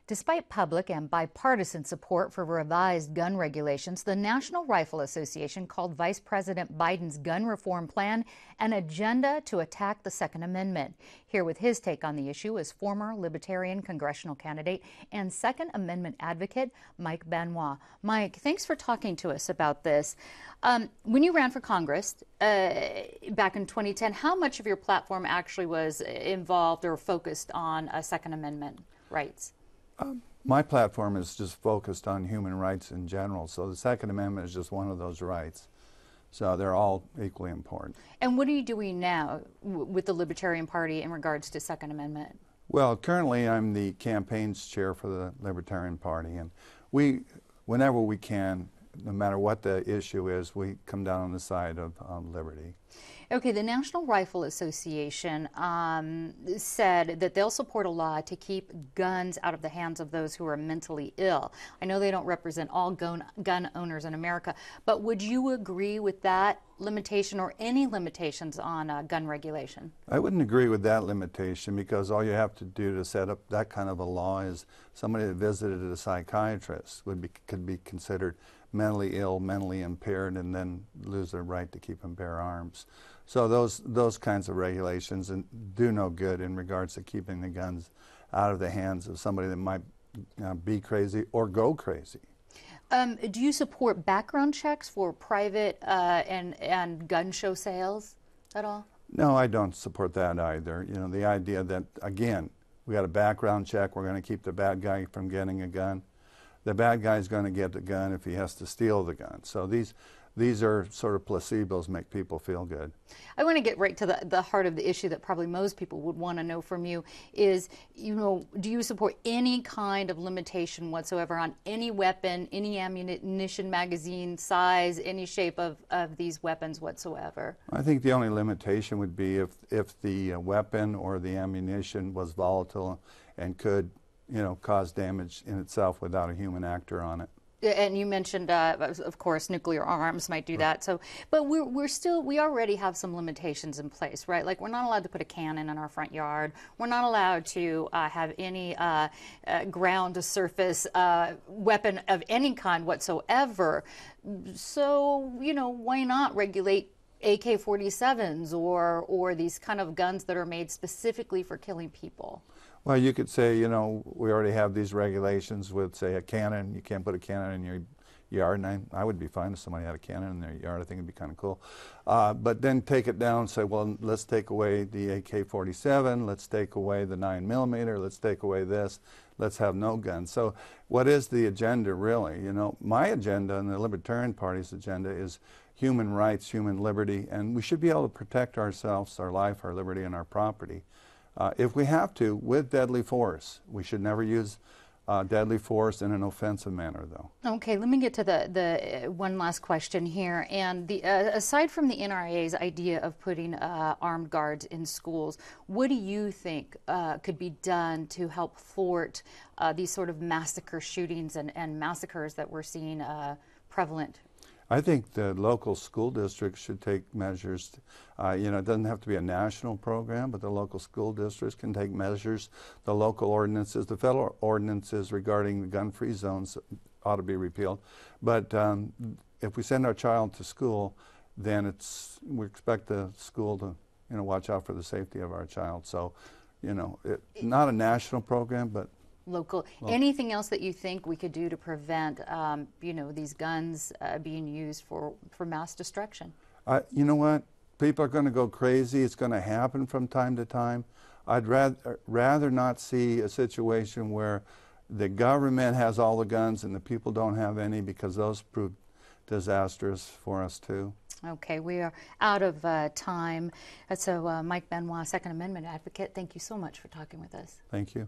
Despite public and bipartisan support for revised gun regulations, the National Rifle Association called Vice President Biden's gun reform plan an agenda to attack the Second Amendment. Here with his take on the issue is former Libertarian congressional candidate and Second Amendment advocate Mike Benoit. Mike, thanks for talking to us about this. When you ran for Congress back in 2010, how much of your platform actually was involved or focused on Second Amendment rights? My platform is just focused on human rights in general, so the Second Amendment is just one of those rights. So they're all equally important. And what are you doing now with the Libertarian Party in regards to Second Amendment? Well, currently I'm the campaigns chair for the Libertarian Party, and whenever we can, no matter what the issue is, we come down on the side of liberty. Okay, the National Rifle Association said that they'll support a law to keep guns out of the hands of those who are mentally ill. I know they don't represent all gun owners in America, but would you agree with that limitation or any limitations on gun regulation? I wouldn't agree with that limitation, because all you have to do to set up that kind of a law is somebody that visited a psychiatrist could be considered mentally ill, mentally impaired, and then lose their right to keep and bear arms. So those kinds of regulations do no good in regards to keeping the guns out of the hands of somebody that might be crazy or go crazy. Do you support background checks for private and gun show sales at all? No, I don't support that either. You know, the idea that, again, we got a background check, we're going to keep the bad guy from getting a gun. The bad guy's going to get the gun if he has to steal the gun. So these are sort of placebos, make people feel good. I want to get right to the heart of the issue that probably most people would want to know from you is, you know, do you support any kind of limitation whatsoever on any weapon, any ammunition, magazine, size, any shape of these weapons whatsoever? I think the only limitation would be if the weapon or the ammunition was volatile and could, you know, cause damage in itself without a human actor on it. And you mentioned, of course, nuclear arms might do that. So, but we already have some limitations in place, right? Like, we're not allowed to put a cannon in our front yard. We're not allowed to have any ground to surface weapon of any kind whatsoever. So, you know, why not regulate AK-47s or these kind of guns that are made specifically for killing people? Well, you could say, you know, we already have these regulations with, say, a cannon. You can't put a cannon in your yard, and I would be fine if somebody had a cannon in their yard. I think it'd be kind of cool. But then take it down and say, well, let's take away the AK-47, let's take away the 9mm, let's take away this, let's have no guns. So what is the agenda, really? You know, my agenda and the Libertarian Party's agenda is human rights, human liberty, and we should be able to protect ourselves, our life, our liberty, and our property. If we have to, with deadly force. We should never use deadly force in an offensive manner, though. Okay, let me get to the one last question here. And aside from the NRA's idea of putting armed guards in schools, what do you think could be done to help thwart these sort of massacre shootings and massacres that we're seeing prevalent? I think the local school districts should take measures. You know, it doesn't have to be a national program, but the local school districts can take measures. The local ordinances, the federal ordinances regarding the gun-free zones ought to be repealed. But if we send our child to school, then we expect the school to, you know, watch out for the safety of our child. So, you know, not a national program, but local. Anything else that you think we could do to prevent, you know, these guns being used for mass destruction? You know what? People are going to go crazy. It's going to happen from time to time. I'd rather not see a situation where the government has all the guns and the people don't have any, because those prove disastrous for us too. Okay, we are out of time. So Mike Benoit, Second Amendment advocate, thank you so much for talking with us. Thank you.